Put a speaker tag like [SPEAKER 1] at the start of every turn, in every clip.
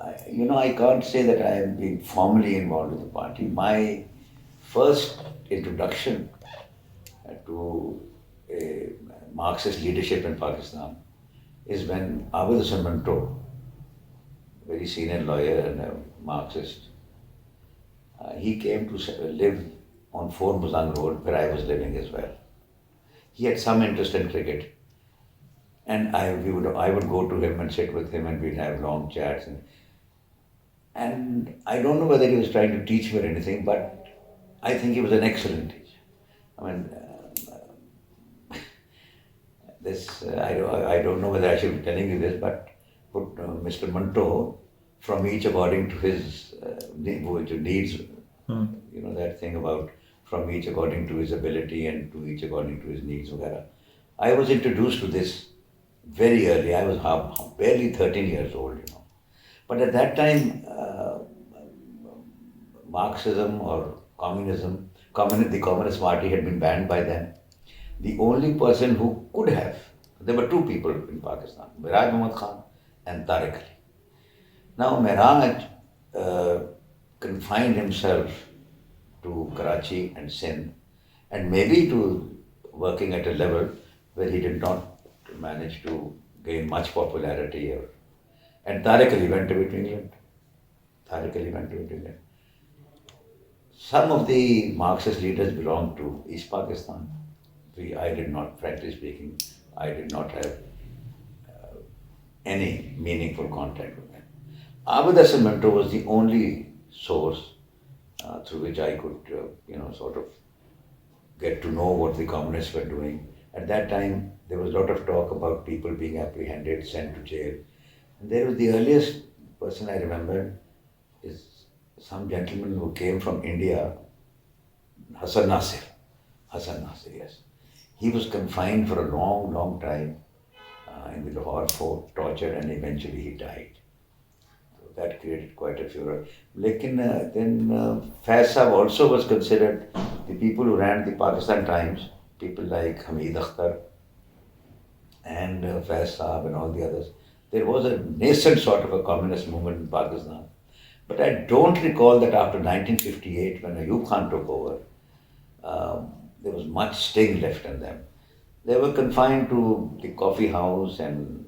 [SPEAKER 1] I can't say that I have been formally involved with the party. My first introduction to a Marxist leadership in Pakistan is when Abid Hussain Manto, very senior lawyer and a Marxist, he came to live on 4 Muzang Road, where I was living as well. He had some interest in cricket, and I would go to him and sit with him, and we'd have long chats. And I don't know whether he was trying to teach me or anything, but I think he was an excellent teacher. I mean, I don't know whether I should be telling you this, but put Mr. Manto, from each according to his needs, that thing about from each according to his ability and to each according to his needs, etc. I was introduced to this very early. I was barely 13 years old. But at that time, Marxism or communism, the Communist Party had been banned by them. The only person who could have, there were two people in Pakistan, Miraj Muhammad Khan and Tariq-ali. Now Miraj confined himself to Karachi and Sindh, and maybe to working at a level where he did not manage to gain much popularity. And Tariq-ali went away to England. Tariq-ali went away to England. Some of the Marxist leaders belonged to East Pakistan. I did not, frankly speaking, I did not have any meaningful contact with them. Abid Hussain Manto was the only source through which I could, sort of get to know what the communists were doing. At that time, there was a lot of talk about people being apprehended, sent to jail. And there was the earliest person I remember is some gentleman who came from India, Hassan Nasir. Hassan Nasir, yes. He was confined for a long, long time in the Lahore fort, tortured, and eventually he died. So that created quite a furor. Then Faiz Saab also was considered, the people who ran the Pakistan Times, people like Hamid Akhtar and Faiz Saab and all the others. There was a nascent sort of a communist movement in Pakistan. But I don't recall that after 1958, when Ayub Khan took over, there was much sting left in them. They were confined to the coffee house and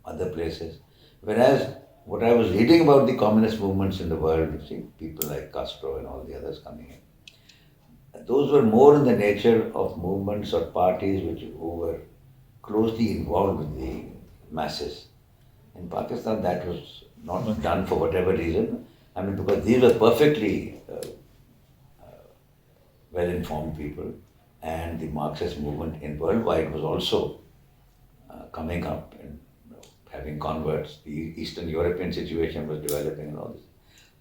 [SPEAKER 1] other places. Whereas what I was reading about the communist movements in the world, you see, people like Castro and all the others coming in, those were more in the nature of movements or parties who were closely involved with the masses. In Pakistan, that was not done for whatever reason. I mean, because these were perfectly well-informed people, and the Marxist movement in worldwide was also coming up and having converts. The Eastern European situation was developing and all this.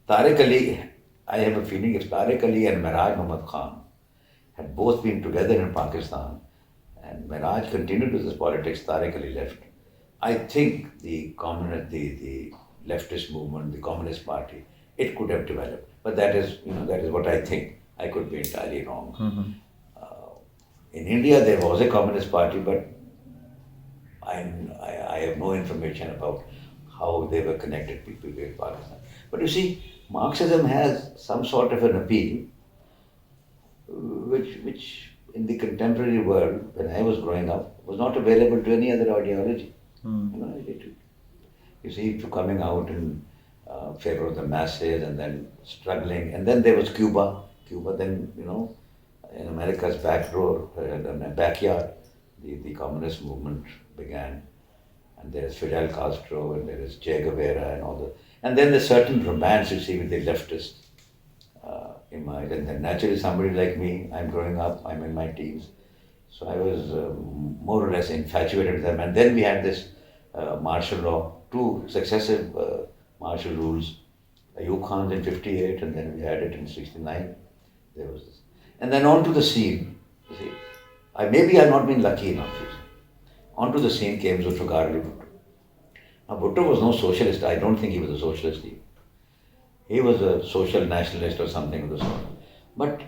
[SPEAKER 1] Tariq-ali, I have a feeling if Tariq-ali and Miraj Muhammad Khan had both been together in Pakistan, and Miraj continued with his politics, Tariq-ali left, I think the leftist movement, the Communist Party, it could have developed. But that is what I think. I could be entirely wrong.
[SPEAKER 2] Mm-hmm.
[SPEAKER 1] In India, there was a Communist Party, but I have no information about how they were connected people with Pakistan. But you see, Marxism has some sort of an appeal, which in the contemporary world, when I was growing up, was not available to any other ideology. You see, to coming out in favor of the masses and then struggling. And then there was Cuba. Cuba then, in America's backyard, the communist movement began. And there's Fidel Castro and there is Che Guevara and all that. And then there's certain romance you see with the leftists. And then naturally somebody like me, I'm growing up, I'm in my teens. So I was more or less infatuated with them. And then we had this martial law, two successive martial rules. Ayub Khan's in 58 and then we had it in 69. There was this. And then onto the scene, you see, maybe I've not been lucky enough. Onto the scene came Zulfiqar Ali Bhutto. Now Bhutto was no socialist. I don't think he was a socialist either. He was a social nationalist or something of the sort. But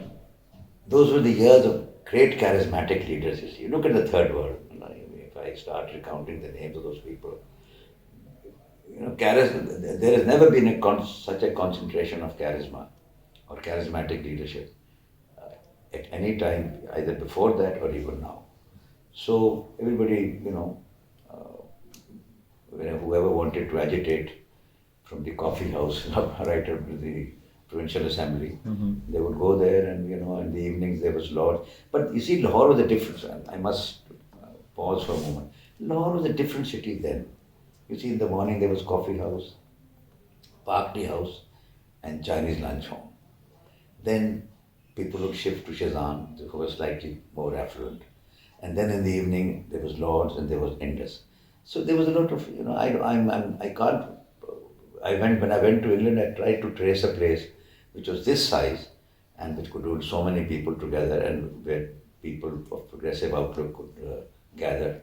[SPEAKER 1] those were the years of great charismatic leaders, you see. You look at the third world. If I start recounting the names of those people, there has never been such a concentration of charisma or charismatic leadership at any time, either before that or even now. So everybody, whoever wanted to agitate from the coffee house right up to the provincial assembly, they would go there, and in the evenings there was Lord. But you see, Lahore was a difference. I must pause for a moment. Lahore was a different city then. You see, in the morning there was coffee house, party house, and Chinese lunch home. Then people would shift to Shazan, who was slightly more affluent. And then in the evening there was Lords and there was Indus. So there was a lot of, I can't, when I went to England, I tried to trace a place which was this size and which could hold so many people together and where people of progressive outlook could gather.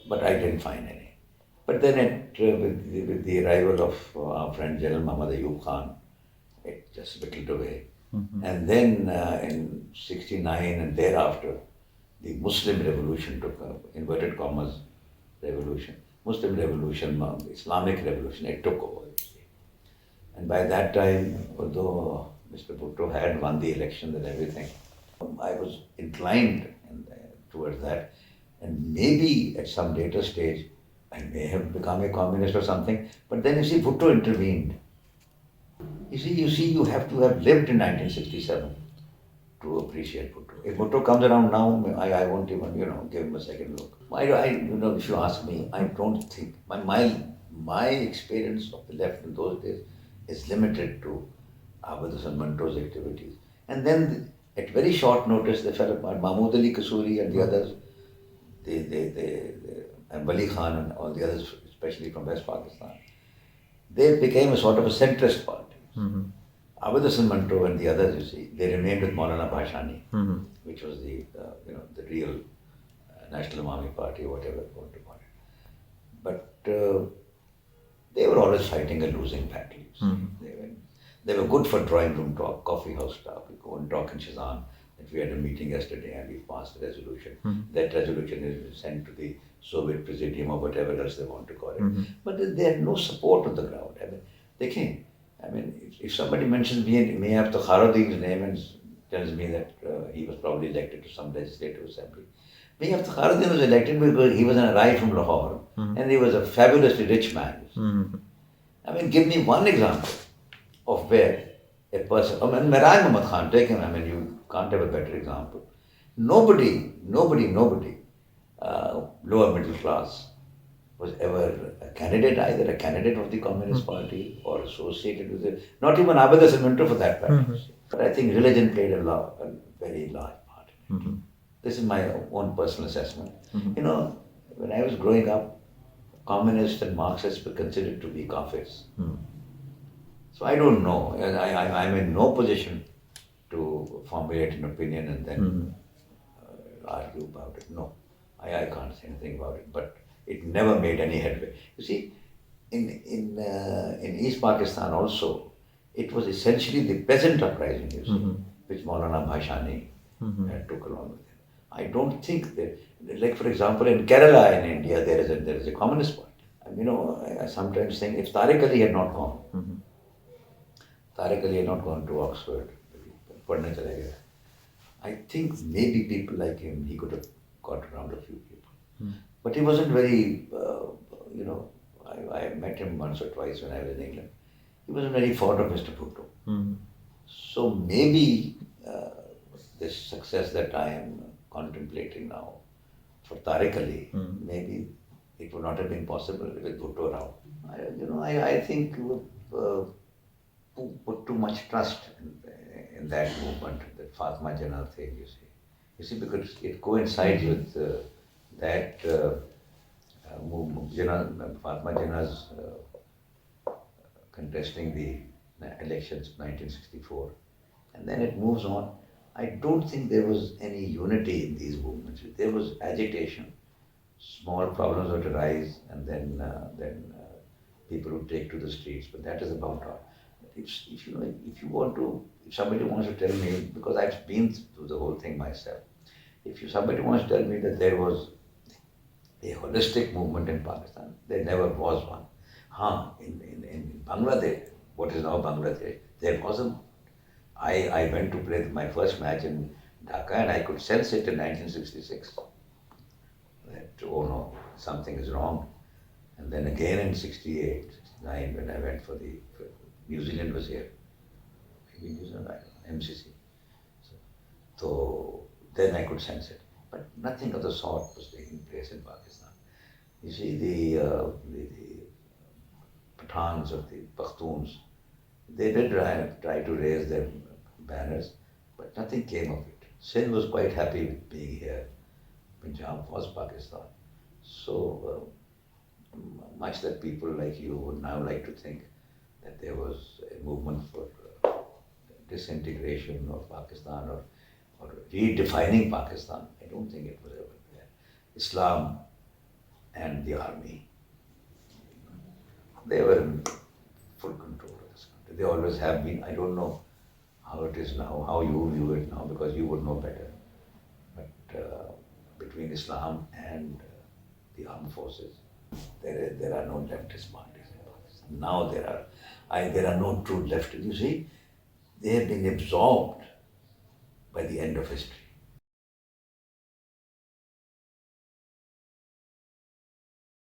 [SPEAKER 1] But I didn't find any. But then with the arrival of our friend General Muhammad Ayub Khan, it just whittled away. And then in 69 and thereafter, the Muslim revolution took up, inverted commas, revolution. Muslim revolution, Islamic revolution, it took over. And by that time, although Mr. Bhutto had won the election and everything, I was inclined towards that. And maybe at some later stage, I may have become a communist or something. But then you see, Bhutto intervened. You see, you have to have lived in 1967 to appreciate Bhutto. If Bhutto comes around now, I won't even, give him a second look. If you ask me, I don't think, my experience of the left in those days is limited to Abid Hassan Manto's activities. And then at very short notice, they fell apart. Mahmood Ali Kasuri and the others, and Wali Khan and all the others, especially from West Pakistan, they became a sort of a centrist party. Abid Hassan Manto and the others, you see, they remained with Maulana Bhashani, which was the real National Awami Party, or whatever you want to call it. But they were always fighting a losing battle. They were good for drawing room talk, coffee house talk. We go and talk in Shazan. That we had a meeting yesterday and we passed a resolution. That resolution is sent to the Soviet Presidium or whatever else they want to call it. But they had no support on the ground. They came. If somebody mentions me after Kharuddin's name and tells me that he was probably elected to some legislative assembly. Me after Kharuddin was elected because he was an arrive from Lahore and he was a fabulously rich man. Give me one example of where a person, Miraj Muhammad Khan, take him, you can't have a better example. Nobody, lower middle class, was ever a candidate, either a candidate of the Communist Party or associated with it. Not even Abid Hassan Manto for that matter. But I think religion played a very large part in it. This is my own personal assessment. When I was growing up, communists and Marxists were considered to be kafirs. So I don't know. I'm in no position to formulate an opinion and then argue about it. No, I can't say anything about it. But it never made any headway. You see, in East Pakistan also, it was essentially the peasant uprising, you see, which Maulana Bhashani took along with him. I don't think that, like for example, in Kerala in India, there is a communist party. I sometimes think if Tariq-ali had not gone, to Oxford, padhne chale gaya, I think maybe people like him, he could have got around a few people. But he wasn't very, I met him once or twice when I was in England. He wasn't very fond of Mr. Bhutto. So maybe this success that I am contemplating now for Tariq-ali, maybe it would not have been possible with Bhutto around. I think put too much trust in that movement, that Fatma Jinnah thing, you see. You see, because it coincides with that Fatma Jinnah's contesting the elections 1964, and then it moves on. I don't think there was any unity in these movements. There was agitation. Small problems would arise, and then people would take to the streets. But that is about all. If somebody wants to tell me, because I've been through the whole thing myself, if somebody wants to tell me that there was a holistic movement in Pakistan, there never was one. In Bangladesh, what is now Bangladesh, there was a movement. I went to play my first match in Dhaka and I could sense it in 1966 that, oh no, something is wrong. And then again in 68, 69, when I went for New Zealand was here, maybe New Zealand, I don't know, MCC. So then I could sense it. But nothing of the sort was taking place in Pakistan. You see, the Pathans or the Pakhtuns, they did try to raise their banners, but nothing came of it. Sindh was quite happy with being here. Punjab was Pakistan. So much that people like you would now like to think that there was a movement for disintegration of Pakistan or redefining Pakistan. I don't think it was ever there. Islam and the army, they were in full control of this country. They always have been. I don't know how it is now, how you view it now, because you would know better. But between Islam and the armed forces, there are no leftist parties in Pakistan. Now there are no true leftists. You see, they have been absorbed by the end of history.